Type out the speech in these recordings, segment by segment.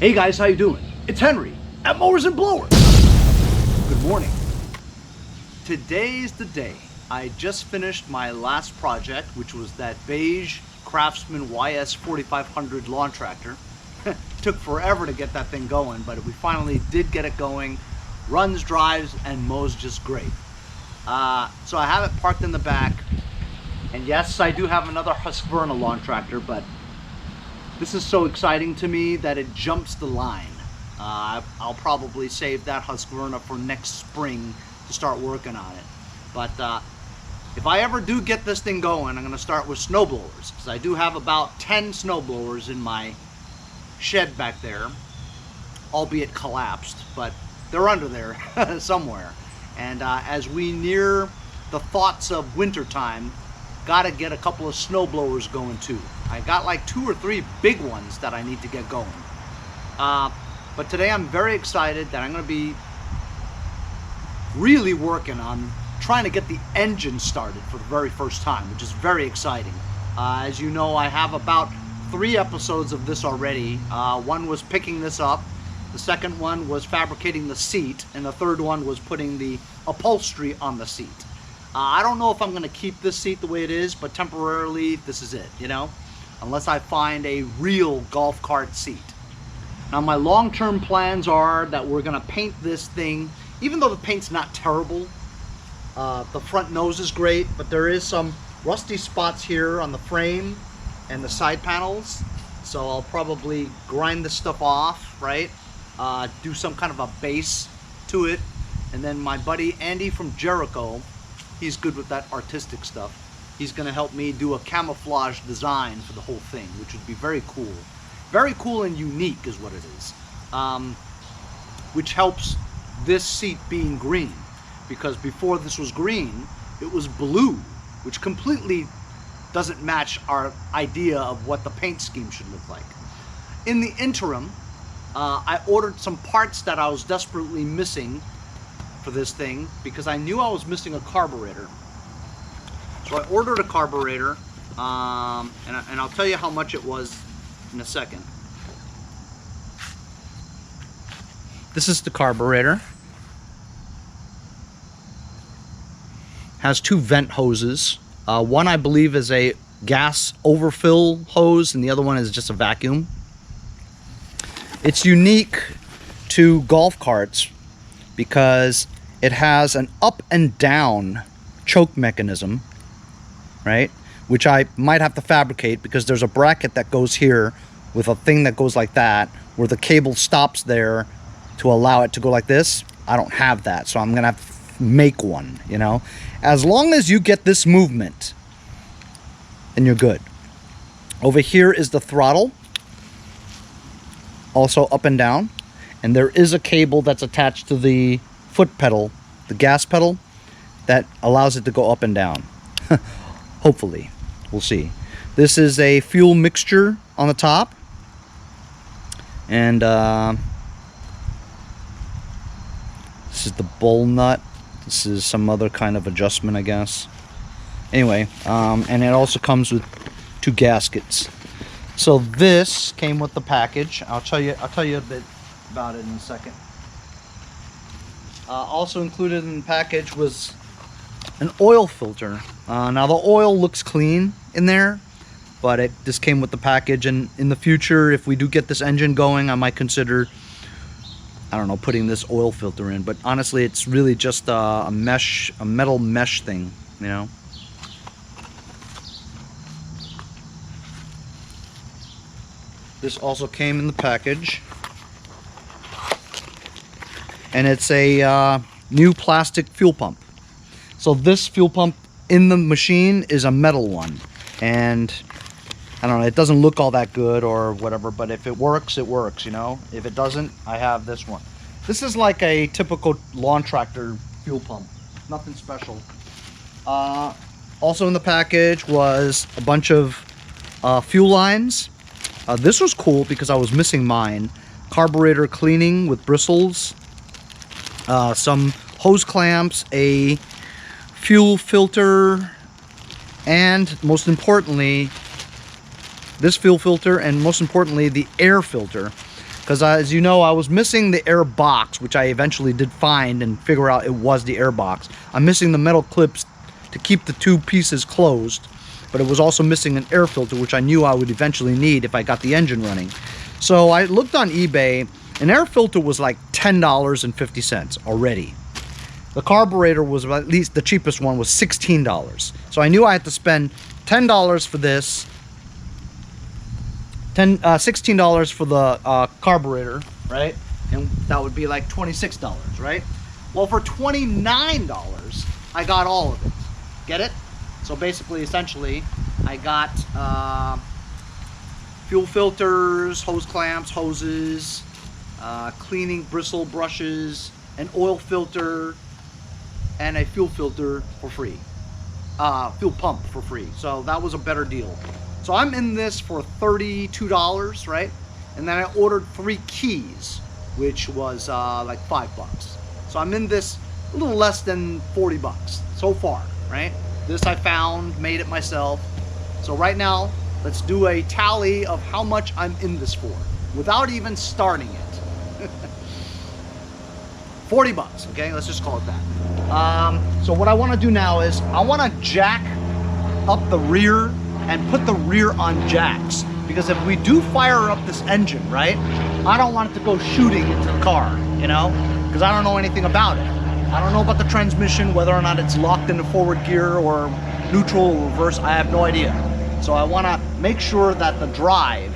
Hey guys, how you doing? It's Henry at Mowers and Blowers. Good morning. Today's the day. I just finished my last project, which was that beige Craftsman YS 4500 lawn tractor. Took forever to get that thing going, but we finally did get it going. Runs, drives, and mows just great. So I have it parked in the back. And yes, I do have another Husqvarna lawn tractor, but this is so exciting to me that it jumps the line. I'll probably save that Husqvarna for next spring to start working on it. But if I ever do get this thing going, I'm going to start with snow blowers, because I do have about 10 snow blowers in my shed back there, albeit collapsed, but they're under there somewhere. And as we near the thoughts of winter time, gotta get a couple of snow blowers going too. I got like 2 or 3 big ones that I need to get going. But today I'm very excited that I'm going to be really working on trying to get the engine started for the very first time, which is very exciting. As you know, I have about 3 episodes of this already. One was picking this up, the second one was fabricating the seat, and the third one was putting the upholstery on the seat. I don't know if I'm going to keep this seat the way it is, but temporarily this is it, you know, unless I find a real golf cart seat. Now my long-term plans are that we're going to paint this thing, even though the paint's not terrible. The front nose is great, but there is some rusty spots here on the frame and the side panels, so I'll probably grind this stuff off, right? Do some kind of a base to it, and then my buddy Andy from Jericho, he's good with that artistic stuff. He's going to help me do a camouflage design for the whole thing, which would be very cool. Very cool and unique is what it is. Which helps this seat being green. Because before this was green, it was blue, which completely doesn't match our idea of what the paint scheme should look like. In the interim, I ordered some parts that I was desperately missing for this thing, because I knew I was missing a carburetor. So I ordered a carburetor, and I'll tell you how much it was in a second. This is the carburetor. Has 2 vent hoses. One I believe is a gas overfill hose, and the other one is just a vacuum. It's unique to golf carts because it has an up and down choke mechanism, right? Which I might have to fabricate, because there's a bracket that goes here with a thing that goes like that, where the cable stops there to allow it to go like this. I don't have that, so I'm gonna have to make one, you know? As long as you get this movement, then you're good. Over here is the throttle, also up and down, and there is a cable that's attached to the foot pedal, the gas pedal, that allows it to go up and down. Hopefully, we'll see. This is a fuel mixture on the top, and this is the bowl nut. This is some other kind of adjustment, I guess. Anyway, and it also comes with 2 gaskets. So this came with the package. I'll tell you a bit about it in a second. Also included in the package was an oil filter. Now the oil looks clean in there, but this came with the package, and in the future, if we do get this engine going, I might consider, I don't know, putting this oil filter in. But honestly, it's really just a metal mesh thing, you know. This also came in the package, and it's a new plastic fuel pump. So this fuel pump in the machine is a metal one, and I don't know, it doesn't look all that good or whatever, but if it works, it works, you know. If it doesn't, I have this one. This is like a typical lawn tractor fuel pump, nothing special. Also in the package was a bunch of fuel lines. This was cool because I was missing mine. Carburetor cleaning with bristles, some hose clamps, a fuel filter, and most importantly, this fuel filter, and most importantly, the air filter. because as you know, I was missing the air box, which I eventually did find and figure out it was the air box. I'm missing the metal clips to keep the two pieces closed, but it was also missing an air filter, which I knew I would eventually need if I got the engine running. So I looked on eBay. An air filter was like $10.50 already. The carburetor was, at least the cheapest one, was $16. So I knew I had to spend $10 for this, $16 for the carburetor, right? And that would be like $26, right? Well, for $29, I got all of it. Get it? So basically, essentially, I got fuel filters, hose clamps, hoses, cleaning bristle brushes, an oil filter, and a fuel filter for free. Fuel pump for free. So that was a better deal. So I'm in this for $32, right? And then I ordered 3 keys, which was like $5. So I'm in this a little less than 40 bucks so far, right? This I found, made it myself. So right now, let's do a tally of how much I'm in this for without even starting it. 40 bucks, okay? Let's just call it that. So what I want to do now is I want to jack up the rear and put the rear on jacks, because if we do fire up this engine, right, I don't want it to go shooting into the car, you know, because I don't know anything about it. I don't know about the transmission, whether or not it's locked into forward gear or neutral or reverse. I have no idea. So I want to make sure that the drive,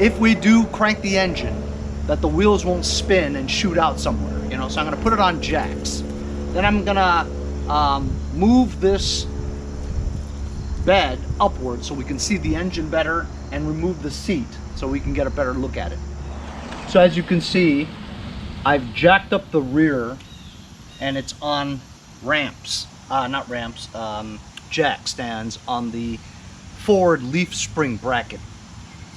if we do crank the engine, that the wheels won't spin and shoot out somewhere, you know. So I'm going to put it on jacks. Then I'm going to move this bed upward so we can see the engine better, and remove the seat so we can get a better look at it. So as you can see, I've jacked up the rear and it's on ramps, not ramps, jack stands on the forward leaf spring bracket.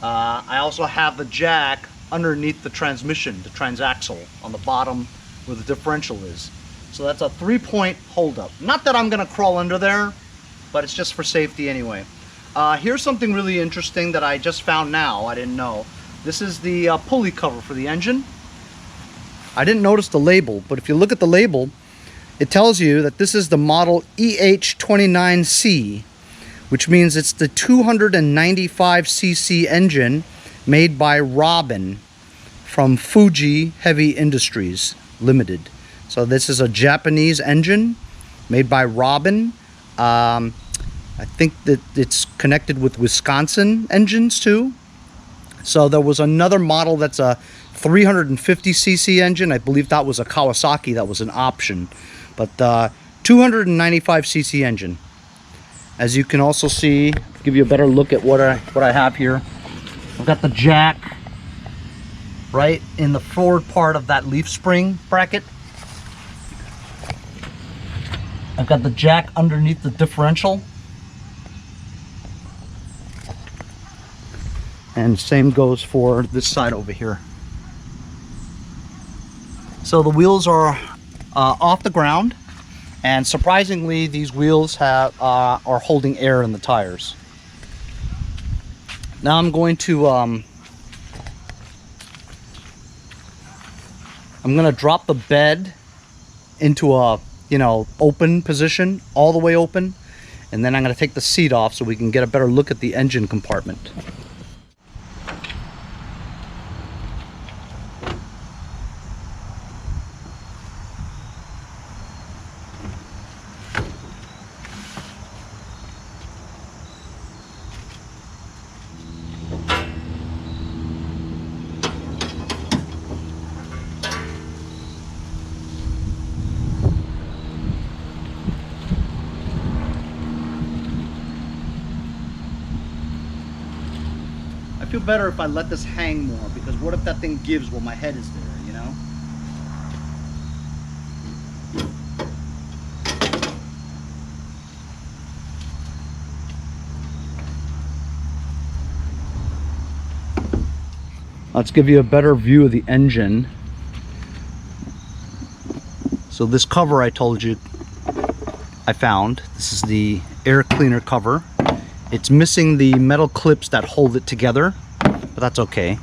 I also have the jack underneath the transmission, the transaxle, on the bottom where the differential is. So that's a 3-point holdup. Not that I'm gonna crawl under there, but it's just for safety anyway. Here's something really interesting that I just found now. I didn't know. This is the pulley cover for the engine. I didn't notice the label, but if you look at the label, it tells you that this is the model EH29C, which means it's the 295cc engine made by Robin from Fuji Heavy Industries Limited. So this is a Japanese engine made by Robin. I think that it's connected with Wisconsin engines too. So there was another model that's a 350cc engine. I believe that was a Kawasaki, that was an option. But 295cc engine. As you can also see, give you a better look at what I have here. I've got the jack right in the forward part of that leaf spring bracket. I've got the jack underneath the differential. And same goes for this side over here. So the wheels are off the ground, and surprisingly these wheels are holding air in the tires. Now I'm going to drop the bed into a, you know, open position, all the way open, and then I'm going to take the seat off so we can get a better look at the engine compartment. I feel better if I let this hang more, because what if that thing gives while my head is there, you know? Let's give you a better view of the engine. So this cover I told you I found, this is the air cleaner cover. It's missing the metal clips that hold it together, but that's okay.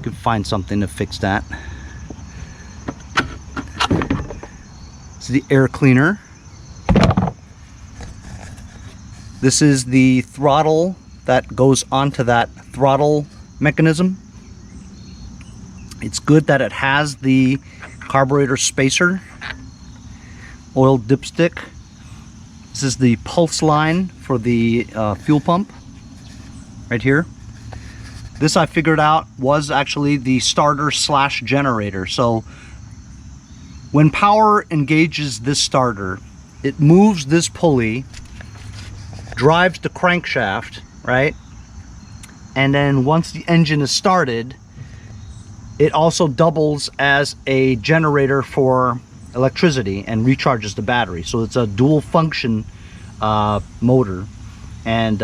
could find something to fix that. This is the air cleaner. This is the throttle that goes onto that throttle mechanism. It's good that it has the carburetor spacer, oil dipstick. This is the pulse line for the fuel pump right here. This I figured out was actually the starter slash generator. So when power engages this starter, it moves this pulley, drives the crankshaft, right? And then once the engine is started, it also doubles as a generator for electricity and recharges the battery. So it's a dual function motor. And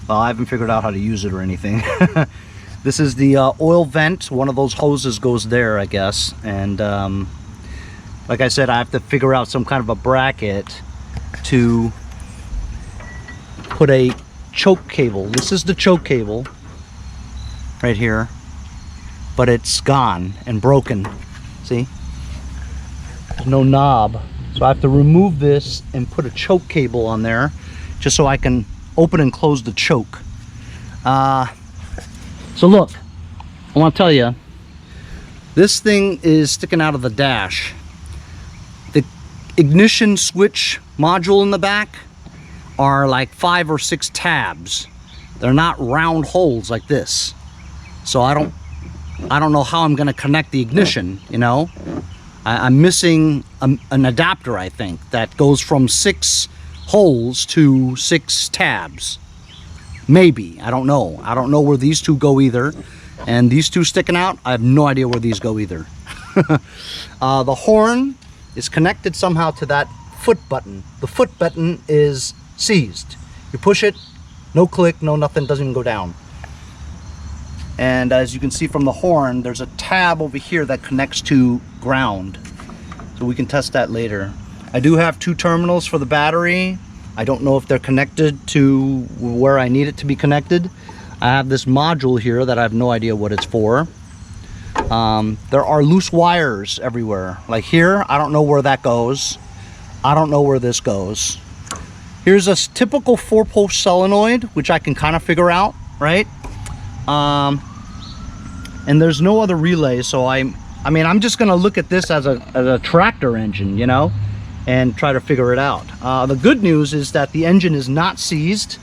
well, I haven't figured out how to use it or anything. This is the oil vent. One of those hoses goes there, I guess. And like I said, I have to figure out some kind of a bracket to put a choke cable. This is the choke cable right here, but it's gone and broken. See, there's no knob, so I have to remove this and put a choke cable on there just so I can open and close the choke. So look, I want to tell you, this thing is sticking out of the dash. The ignition switch module in the back are like 5 or 6 tabs. They're not round holes like this. So I don't know how I'm going to connect the ignition, you know. I'm missing an adapter, I think, that goes from 6 holes to 6 tabs. Maybe, I don't know. I don't know where these two go either. And these two sticking out, I have no idea where these go either. The horn is connected somehow to that foot button. The foot button is seized. You push it, no click, no nothing, doesn't even go down. And as you can see from the horn, there's a tab over here that connects to ground. So we can test that later. I do have 2 terminals for the battery. I don't know if they're connected to where I need it to be connected. I have this module here that I have no idea what it's for. There are loose wires everywhere. Like here, I don't know where that goes. I don't know where this goes. Here's a typical 4-post solenoid, which I can kind of figure out, right? And there's no other relay, so I mean, I'm just gonna look at this as a tractor engine, you know, and try to figure it out. The good news is that the engine is not seized.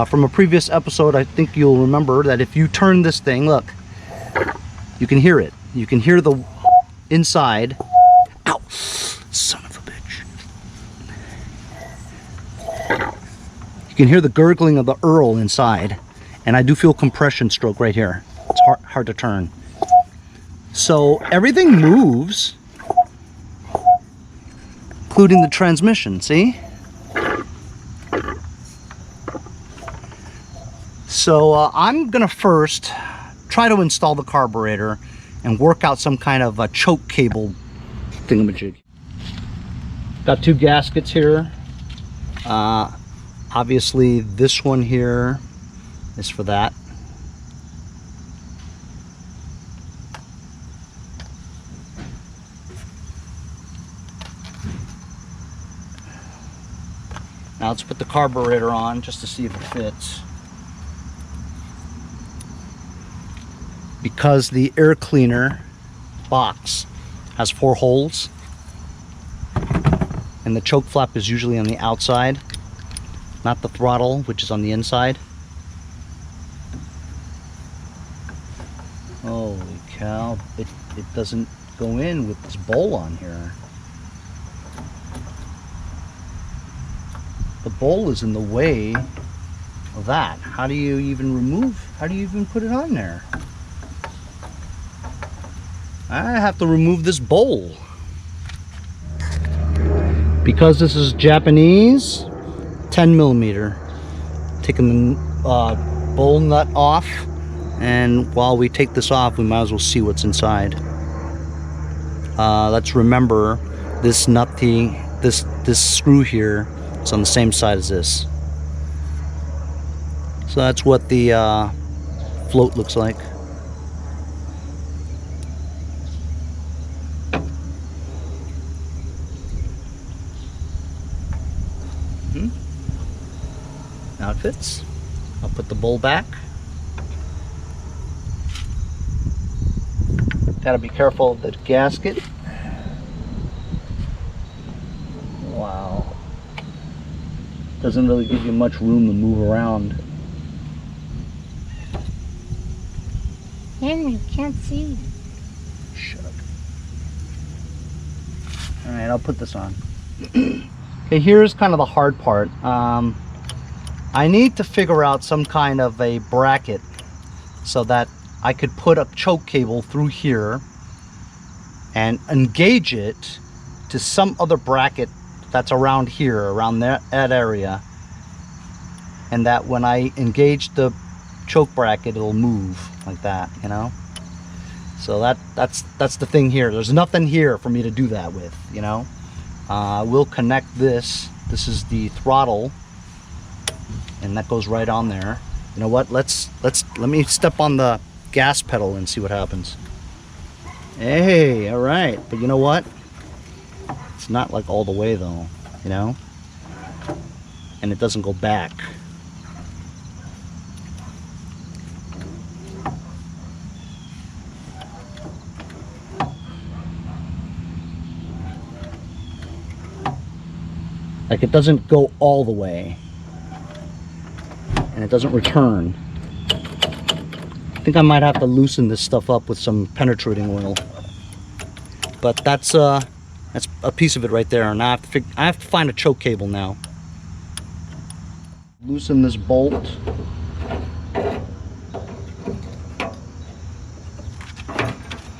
From a previous episode, I think you'll remember that if you turn this thing, look, you can hear it. You can hear the inside. Ow, son of a bitch. You can hear the gurgling of the Earl inside. And I do feel compression stroke right here. It's hard to turn. So everything moves, including the transmission, see? So I'm gonna first try to install the carburetor and work out some kind of a choke cable thingamajig. Got 2 gaskets here. Obviously this one here is for that. Now let's put the carburetor on just to see if it fits. Because the air cleaner box has 4 holes and the choke flap is usually on the outside, not the throttle, which is on the inside. Holy cow, it doesn't go in with this bowl on here. The bowl is in the way of that. How do you even put it on there? I have to remove this bowl. Because this is Japanese, 10mm. Taking the bowl nut off, and while we take this off, we might as well see what's inside. Let's remember this nutty, this screw here is on the same side as this. So that's what the float looks like. Now it fits. I'll put the bowl back. Gotta be careful of the gasket. Wow. Doesn't really give you much room to move around. Henry, can't see. Shut up. Alright, I'll put this on. Okay, here's kind of the hard part. I need to figure out some kind of a bracket so that I could put a choke cable through here and engage it to some other bracket that's around here, around that area, and that when I engage the choke bracket, it'll move like that, you know. So that's the thing here. There's nothing here for me to do that with, you know. We'll connect this. This is the throttle, and that goes right on there. You know what? Let me step on the gas pedal and see what happens. Hey, all right. But you know what? It's not like all the way though, you know? And it doesn't go back. Like it doesn't go all the way. And it doesn't return. I think I might have to loosen this stuff up with some penetrating oil. But that's a piece of it right there, and I have to find a choke cable now. Loosen this bolt.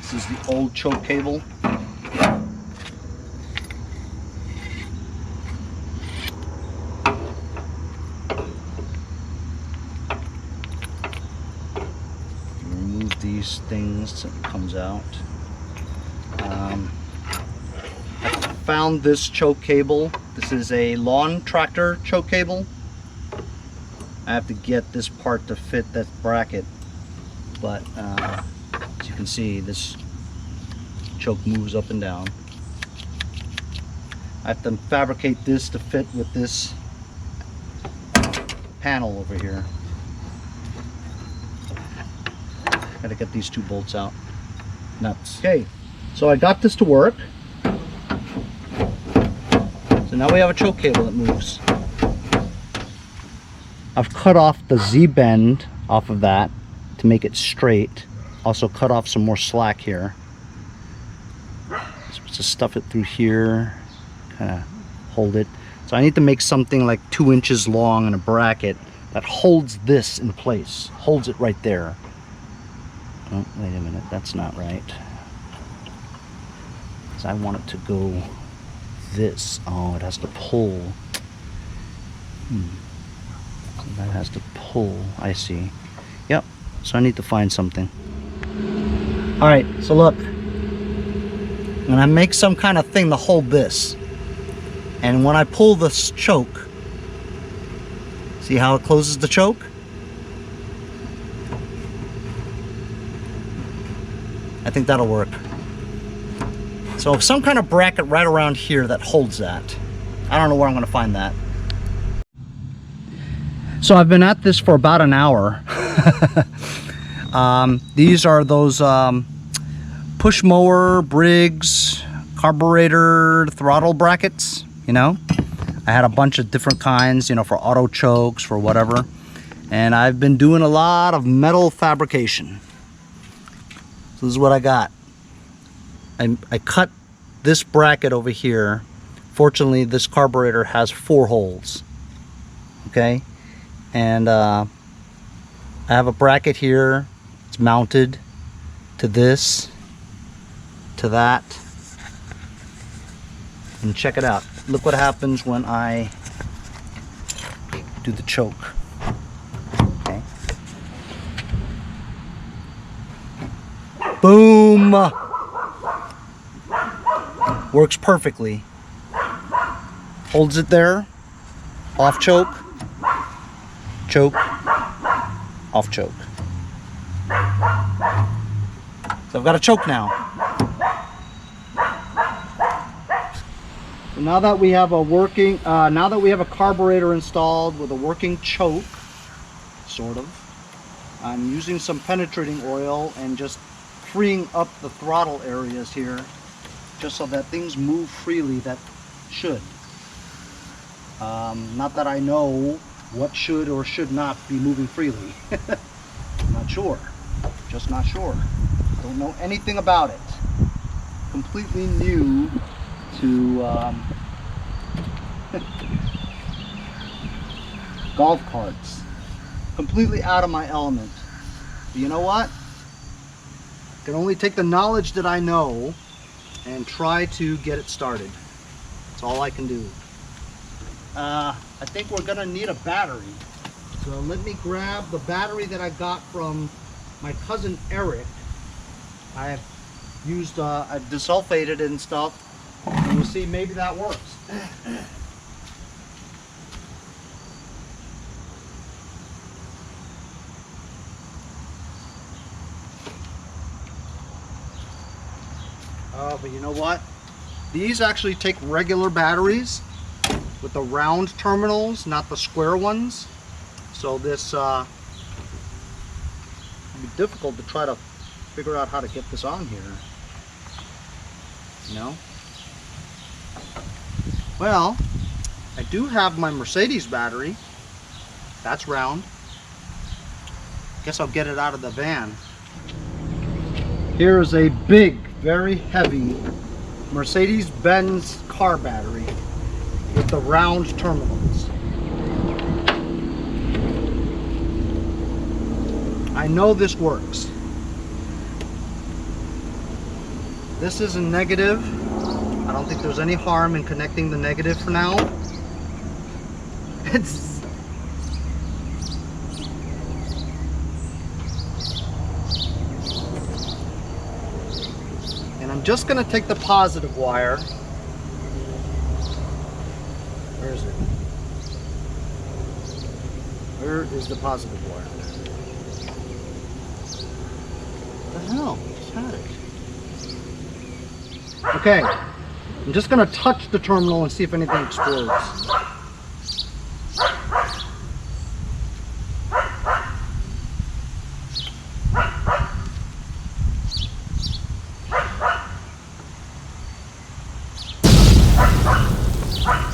This is the old choke cable. These things so it comes out. I found this choke cable. This is a lawn tractor choke cable. I have to get this part to fit that bracket, but as you can see, this choke moves up and down. I have to fabricate this to fit with this panel over here. Gotta get these two bolts out. Nuts. Okay, so I got this to work. So now we have a choke cable that moves. I've cut off the Z-bend off of that to make it straight. Also cut off some more slack here. So just stuff it through here, kind of hold it. So I need to make something like 2 inches long and a bracket that holds this in place, holds it right there. Oh, wait a minute, that's not right. Because I want it to go this. Oh, it has to pull. So that has to pull, I see. Yep, so I need to find something. Alright, so look. I'm gonna make some kind of thing to hold this. And when I pull this choke, see how it closes the choke? I think that'll work. So some kind of bracket right around here that holds that. I don't know where I'm gonna find that. So I've been at this for about an hour. These are those push mower, Briggs, carburetor, throttle brackets, you know. I had a bunch of different kinds, you know, for auto chokes, for whatever. And I've been doing a lot of metal fabrication. So this is what I got. I cut this bracket over here. Fortunately, this carburetor has 4 holes. Okay? And I have a bracket here. It's mounted to this, to that. And check it out. Look what happens when I do the choke. Okay. Boom! Works perfectly. Holds it there. Off choke. Choke. Off choke. So I've got a choke now. So now that we have a carburetor installed with a working choke, sort of, I'm using some penetrating oil and just freeing up the throttle areas here, just so that things move freely that should. Not that I know what should or should not be moving freely. I'm not sure. Just not sure. Don't know anything about it. Completely new to golf carts. Completely out of my element. But you know what? I can only take the knowledge that I know and try to get it started. That's all I can do. I think we're gonna need a battery. So let me grab the battery that I got from my cousin Eric. I've used, I've desulfated it and stuff. And we'll see, maybe that works. Oh, but you know what? These actually take regular batteries with the round terminals, not the square ones. So this will be difficult to try to figure out how to get this on here. You know? Well, I do have my Mercedes battery. That's round. Guess I'll get it out of the van. Here is a big, very heavy Mercedes-Benz car battery with the round terminals. I know this works. This is a negative. I don't think there's any harm in connecting the negative for now. And I'm just going to take the positive wire. Where is it? Where is the positive wire? What the hell? Just had it. Okay. I'm just going to touch the terminal and see if anything explodes.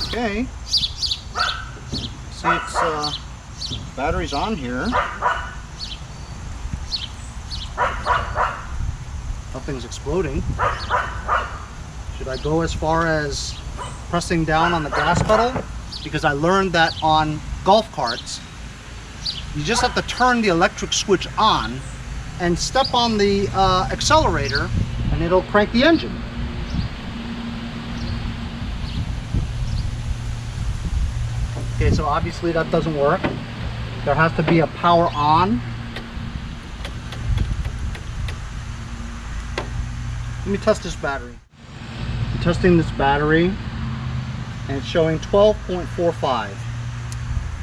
Okay. See, it's battery's on here. Nothing's exploding. Should I go as far as pressing down on the gas pedal? Because I learned that on golf carts, you just have to turn the electric switch on and step on the accelerator and it'll crank the engine. Okay, so obviously that doesn't work. There has to be a power on. Let me test this battery. I'm testing this battery and it's showing 12.45.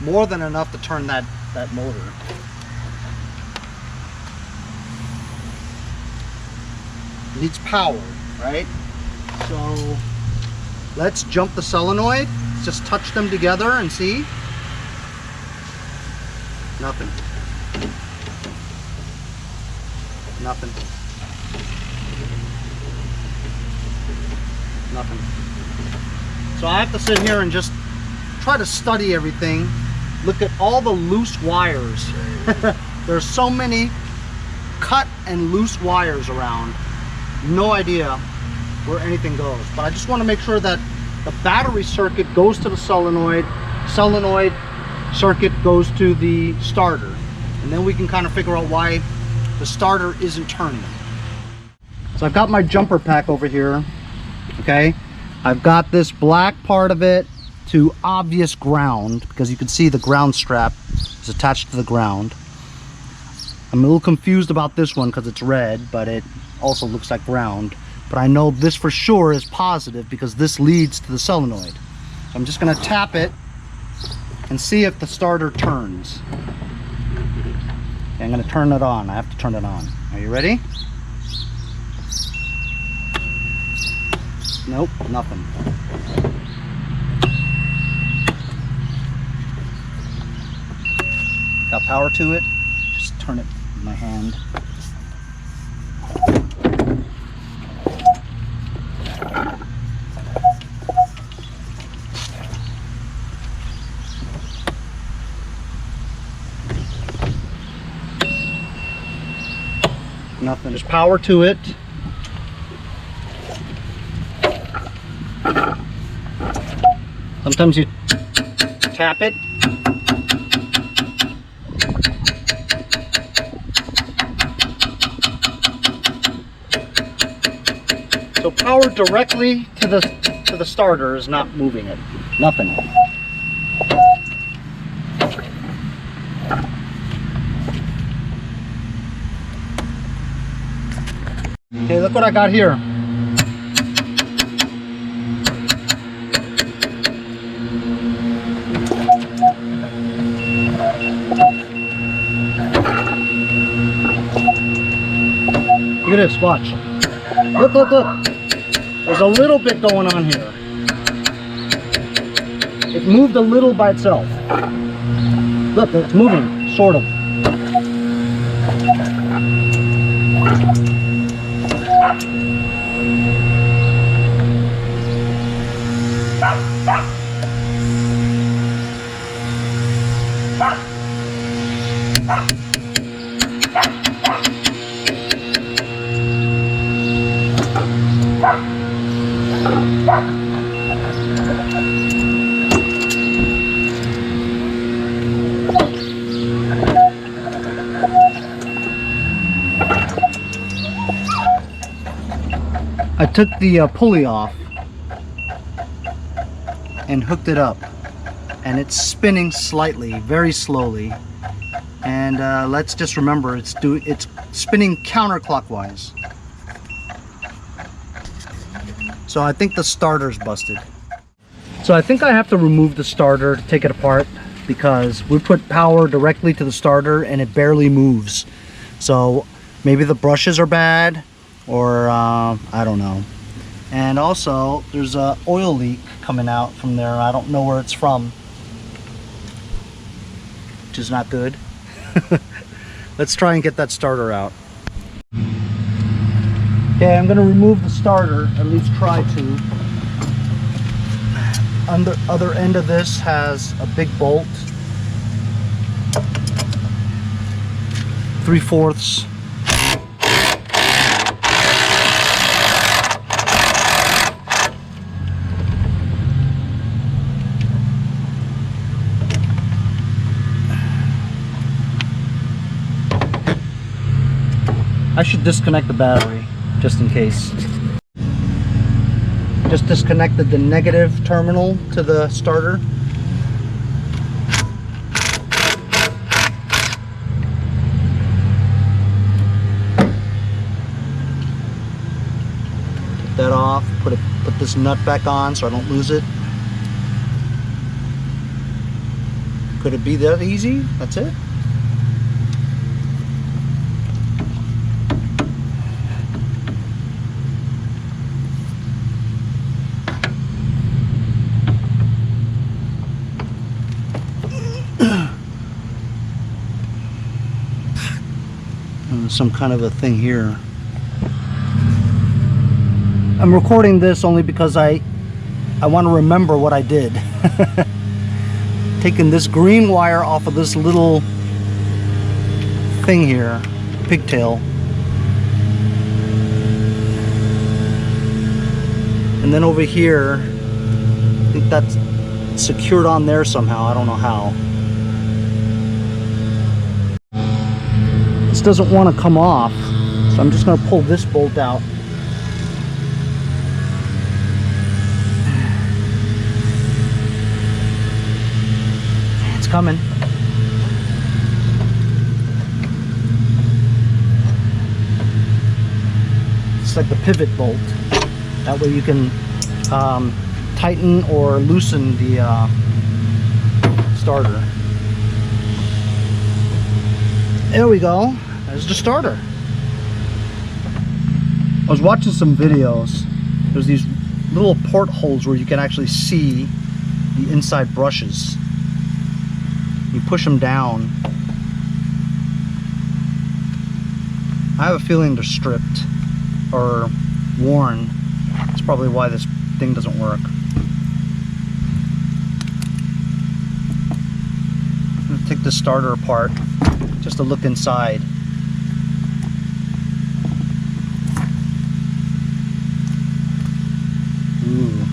More than enough to turn that motor. It needs power, right? So let's jump the solenoid. Just touch them together and see. Nothing. Nothing. Nothing. So I have to sit here and just try to study everything. Look at all the loose wires. There's so many cut and loose wires around. No idea where anything goes. But I just want to make sure that the battery circuit goes to the solenoid circuit goes to the starter, and then we can kind of figure out why the starter isn't turning. So I've got my jumper pack over here. Okay, I've got this black part of it to obvious ground, because you can see the ground strap is attached to the ground. I'm a little confused about this one because it's red, but it also looks like ground. But I know this for sure is positive because this leads to the solenoid. So I'm just going to tap it and see if the starter turns. Okay, I'm going to turn it on. I have to turn it on. Are you ready? Nope, nothing. Got power to it. Just turn it in my hand. Nothing. There's power to it. Sometimes you tap it. So power directly to the starter is not moving it. Nothing. Okay, look what I got here. Look at this, watch. Look, look, look. There's a little bit going on here. It moved a little by itself. Look, it's moving, sort of. I took the pulley off and hooked it up, and it's spinning slightly, very slowly, and let's just remember it's spinning counterclockwise. So I think the starter's busted. So I think I have to remove the starter to take it apart, because we put power directly to the starter and it barely moves. So maybe the brushes are bad, or I don't know. And also there's a oil leak coming out from there. I don't know where it's from, which is not good. Let's try and get that starter out. Okay, I'm going to remove the starter, at least try to. On the other end of this has a big bolt, 3/4. I should disconnect the battery, just in case. Just disconnected the negative terminal to the starter. Take that off, put this nut back on so I don't lose it. Could it be that easy? That's it? Some kind of a thing here. I'm recording this only because I want to remember what I did. Taking this green wire off of this little thing here, pigtail, and then over here, I think that's secured on there somehow. I don't know how. This doesn't want to come off, so I'm just going to pull this bolt out. It's coming. It's like the pivot bolt. That way you can tighten or loosen the starter. There we go. There's the starter. I was watching some videos. There's these little portholes where you can actually see the inside brushes. You push them down. I have a feeling they're stripped or worn. That's probably why this thing doesn't work. I'm going to take the starter apart just to look inside. Ooh,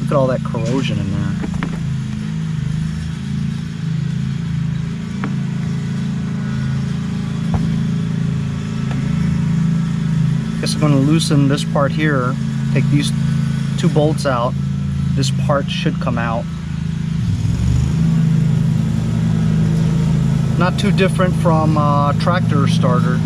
look at all that corrosion in there. Guess I'm going to loosen this part here, take these two bolts out. This part should come out. Not too different from a tractor starter.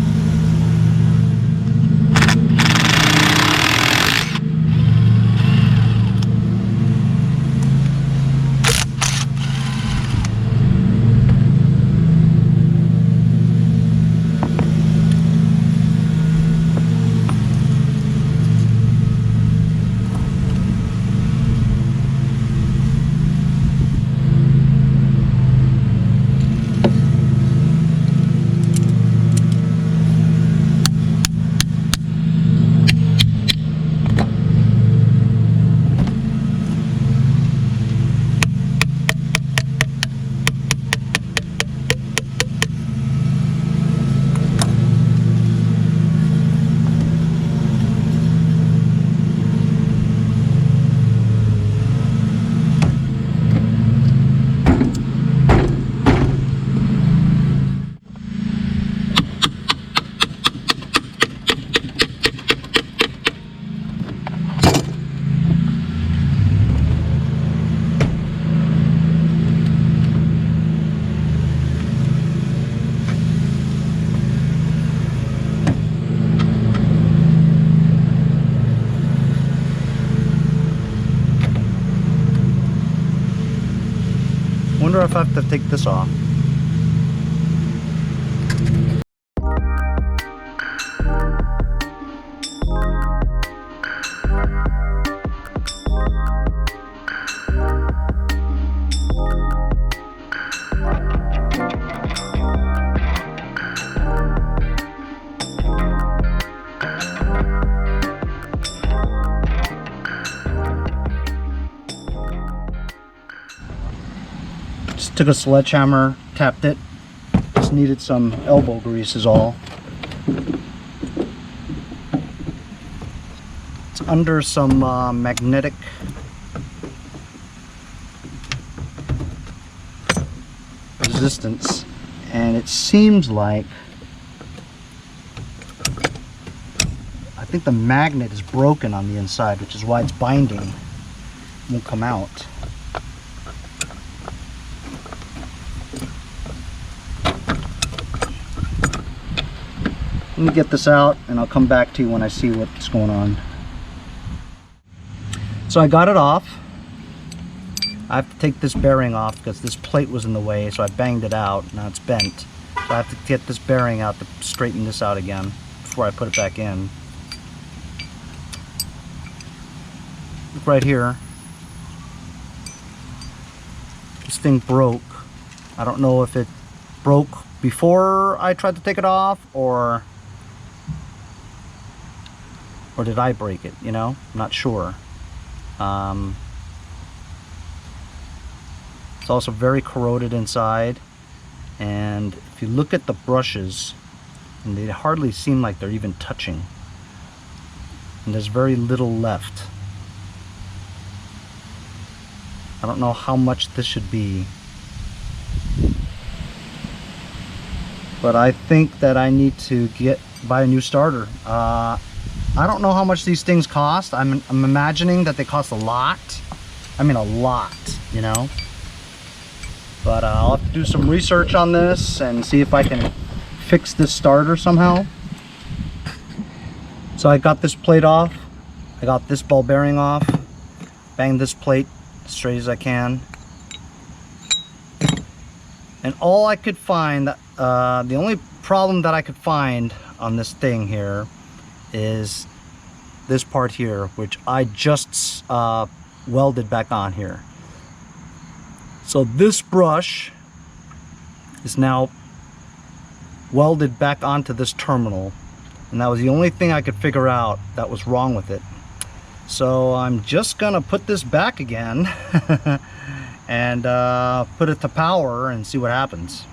Wonder if I have to take this off. Just took a sledgehammer, tapped it. Just needed some elbow grease is all. It's under some magnetic resistance, and it seems like I think the magnet is broken on the inside, which is why it's binding. It won't come out. Let me get this out and I'll come back to you when I see what's going on. So I got it off. I have to take this bearing off because this plate was in the way, so I banged it out. Now it's bent. So I have to get this bearing out to straighten this out again before I put it back in. Look right here. This thing broke. I don't know if it broke before I tried to take it off or did I break it, you know? I'm not sure. It's also very corroded inside, and if you look at the brushes, and they hardly seem like they're even touching, and there's very little left. I don't know how much this should be, but I think that I need to buy a new starter. I don't know how much these things cost. I'm imagining that they cost a lot. I mean a lot, you know. But I'll have to do some research on this and see if I can fix this starter somehow. So I got this plate off. I got this ball bearing off. Banged this plate as straight as I can. And all I could find, the only problem that I could find on this thing here is this part here, which I just welded back on here. So this brush is now welded back onto this terminal, and that was the only thing I could figure out that was wrong with it. So I'm just gonna put this back again and put it to power and see what happens.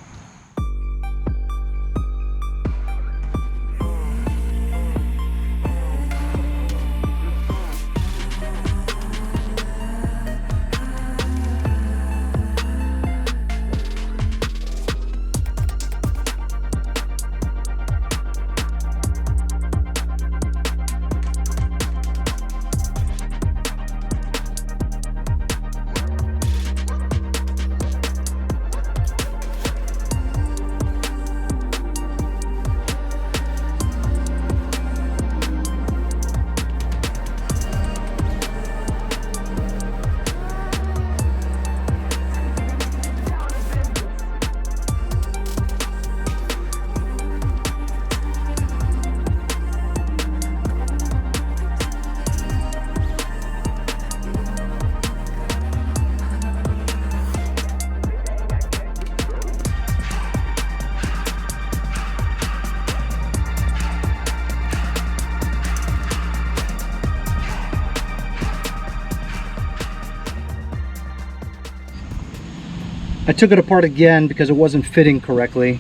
I took it apart again because it wasn't fitting correctly.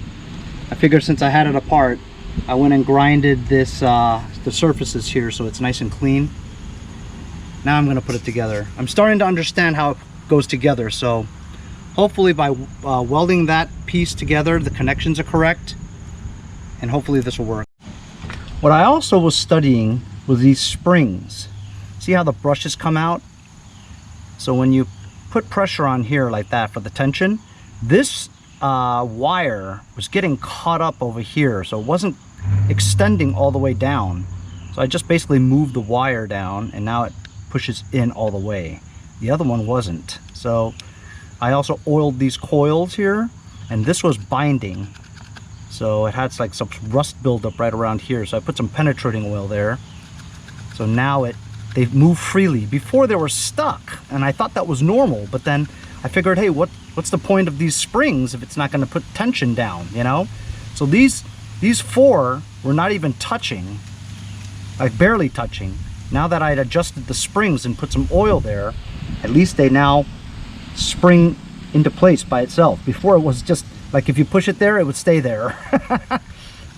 I figured since I had it apart, I went and grinded this the surfaces here so it's nice and clean. Now I'm going to put it together. I'm starting to understand how it goes together, so hopefully by welding that piece together, the connections are correct, and hopefully this will work. What I also was studying was these springs. See how the brushes come out? So when you put pressure on here like that for the tension, this wire was getting caught up over here, so it wasn't extending all the way down. So I just basically moved the wire down and now it pushes in all the way. The other one wasn't. So I also oiled these coils here, and this was binding, so it had like some rust buildup right around here, so I put some penetrating oil there. So now they move freely. Before they were stuck, and I thought that was normal, but then I figured, hey, what's the point of these springs if it's not going to put tension down, you know? So these four were not even touching, like barely touching. Now that I had adjusted the springs and put some oil there, at least they now spring into place by itself. Before it was just like if you push it there, it would stay there.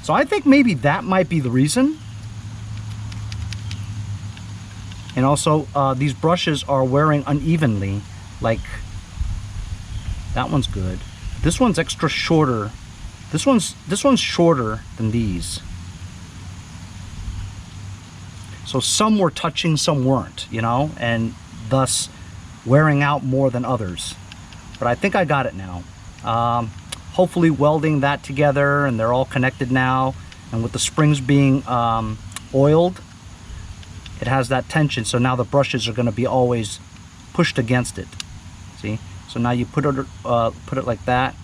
So I think maybe that might be the reason. And also these brushes are wearing unevenly. Like that one's good. This one's extra shorter. This one's shorter than these. So some were touching, some weren't, you know, and thus wearing out more than others. But I think I got it now. Hopefully welding that together, and they're all connected now, and with the springs being oiled, it has that tension, so now the brushes are going to be always pushed against it. See? So now you put it like that,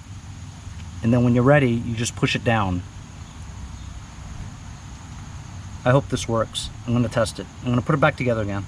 and then when you're ready, you just push it down. I hope this works. I'm going to test it. I'm going to put it back together again.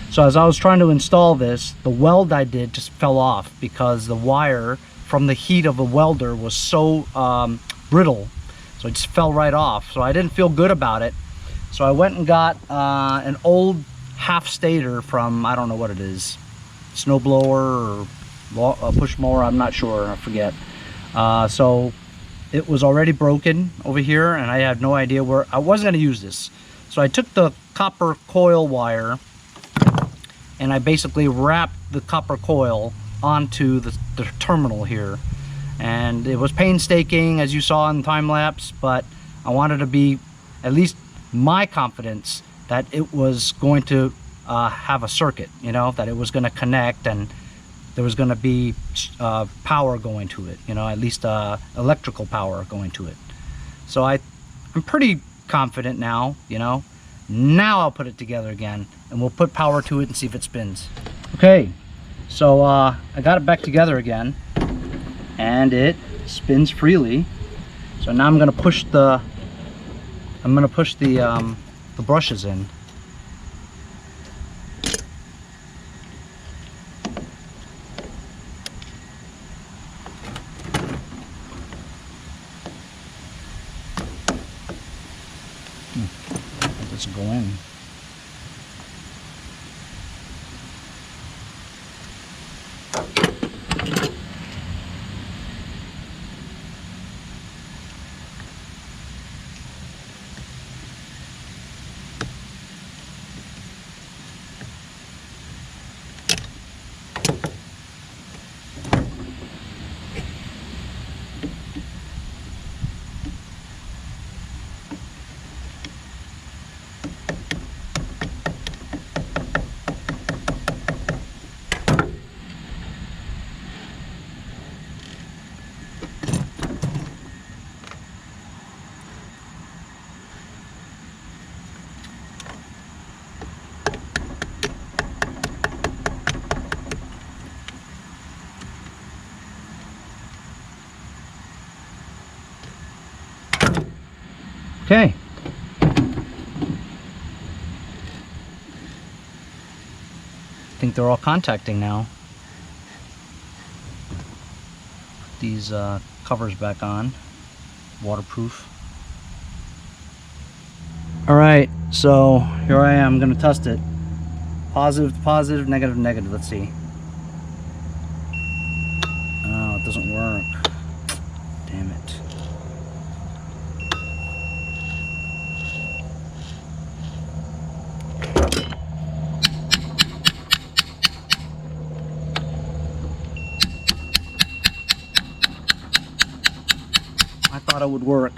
So as I was trying to install this, the weld I did just fell off because the wire from the heat of the welder was so brittle, so it just fell right off. So I didn't feel good about it. So I went and got an old half stator from, I don't know what it is, snowblower or push mower, I'm not sure, I forget. So it was already broken over here, and I had no idea where I wasn't going to use this. So I took the copper coil wire and I basically wrapped the copper coil onto the terminal here, and it was painstaking, as you saw in time lapse, but I wanted to be at least my confidence that it was going to have a circuit, you know, that it was going to connect and there was going to be power going to it, you know, at least electrical power going to it. So I'm pretty confident now, you know. Now I'll put it together again and we'll put power to it and see if it spins. Okay, so I got it back together again and it spins freely. So now I'm gonna push the brushes in. Let's go in. Okay. I think they're all contacting now. Put these covers back on, waterproof. All right, so here I am, going to test it. Positive to positive, negative to negative. Let's see. Oh, it doesn't work. Damn it. I thought it would work.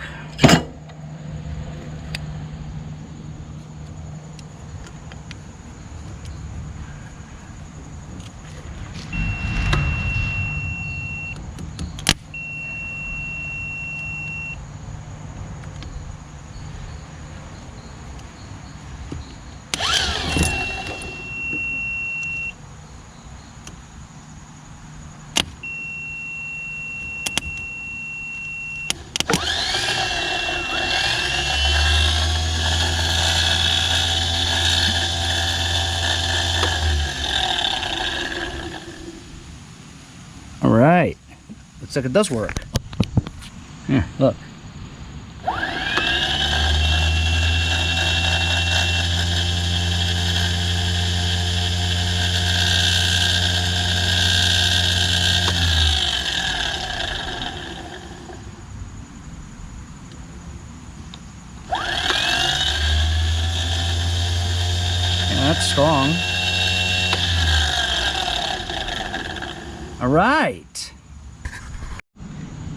All right, looks like it does work. Here, look. Yeah, that's strong. All right.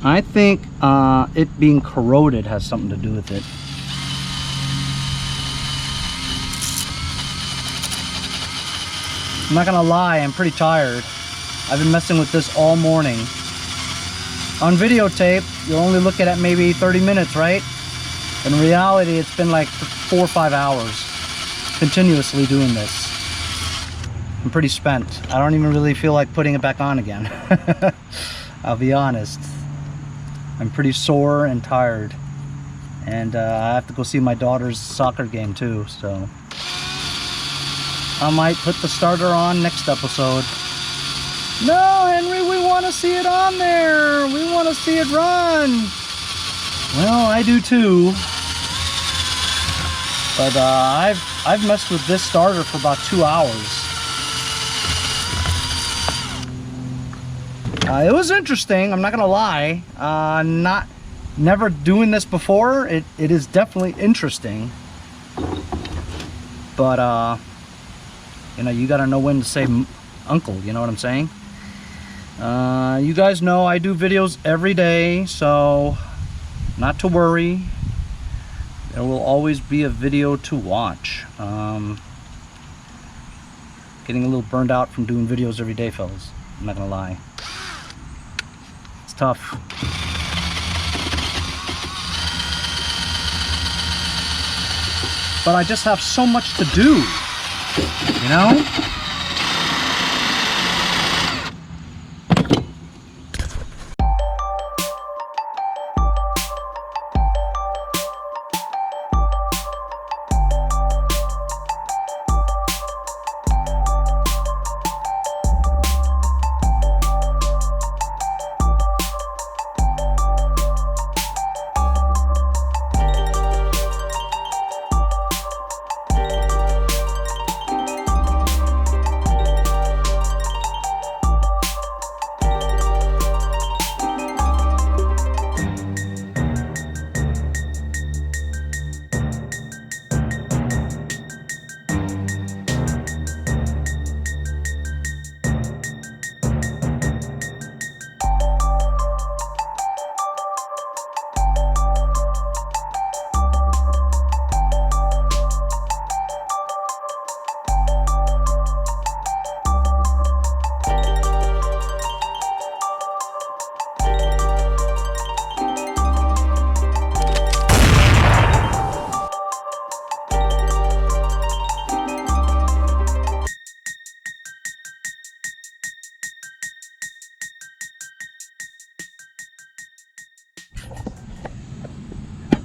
I think it being corroded has something to do with it. I'm not gonna lie, I'm pretty tired. I've been messing with this all morning. On videotape, you're only looking at maybe 30 minutes, right? In reality, it's been like 4 or 5 hours continuously doing this. I'm pretty spent. I don't even really feel like putting it back on again. I'll be honest. I'm pretty sore and tired. And I have to go see my daughter's soccer game too, so. I might put the starter on next episode. No, Henry, we want to see it on there. We want to see it run. Well, I do too. But I've messed with this starter for about 2 hours. It was interesting, I'm not gonna lie. Never doing this before. It is definitely interesting, but you know, you gotta know when to say uncle, you know what I'm saying? You guys know I do videos every day, so not to worry, there will always be a video to watch. Getting a little burned out from doing videos every day, fellas, I'm not gonna lie. It's tough. But I just have so much to do, you know?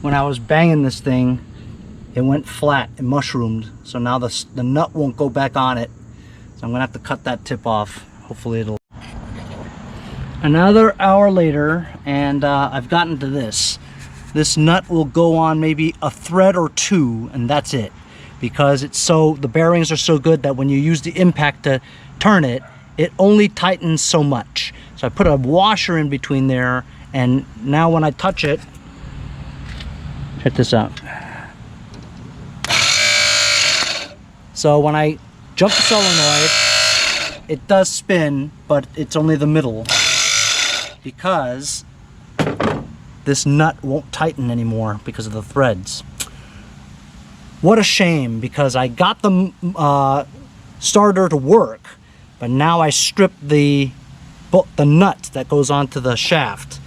When I was banging this thing, it went flat, it mushroomed, so now the nut won't go back on it, so I'm gonna have to cut that tip off. Hopefully it'll... Another hour later, and I've gotten to this. This nut will go on maybe a thread or two, and that's it, because it's so, the bearings are so good that when you use the impact to turn it, it only tightens so much. So I put a washer in between there, and now when I touch it, check this out. So when I jump the solenoid, it does spin, but it's only the middle, because this nut won't tighten anymore because of the threads. What a shame, because I got the starter to work, but now I stripped the nut that goes onto the shaft.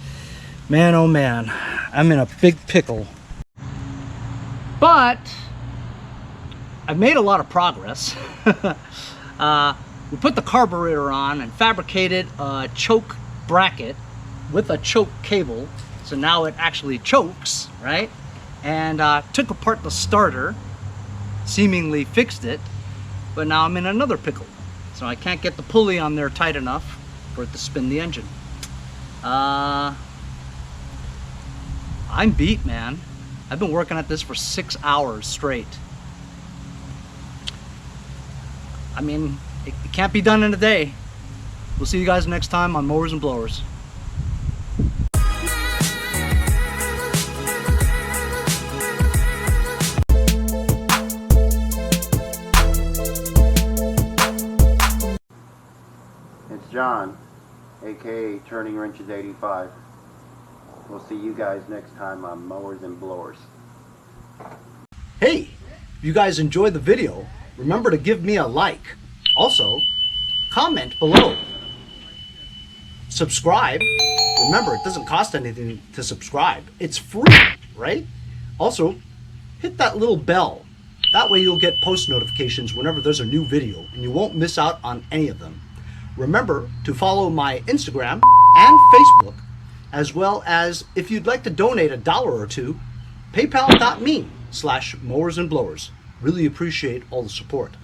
Man, oh man, I'm in a big pickle. But I've made a lot of progress. We put the carburetor on and fabricated a choke bracket with a choke cable, so now it actually chokes, right? And took apart the starter, seemingly fixed it, but now I'm in another pickle. So I can't get the pulley on there tight enough for it to spin the engine. I'm beat, man. I've been working at this for 6 hours straight. I mean, it can't be done in a day. We'll see you guys next time on Mowers and Blowers. It's John, aka Turning Wrenches 85. We'll see you guys next time on Mowers and Blowers. Hey, if you guys enjoyed the video, remember to give me a like. Also, comment below. Subscribe. Remember, it doesn't cost anything to subscribe. It's free, right? Also, hit that little bell. That way you'll get post notifications whenever there's a new video, and you won't miss out on any of them. Remember to follow my Instagram and Facebook, as well as if you'd like to donate $1 or $2, paypal.me/mowersandblowers. Really appreciate all the support.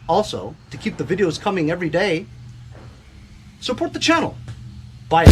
Also, to keep the videos coming every day, support the channel. Bye.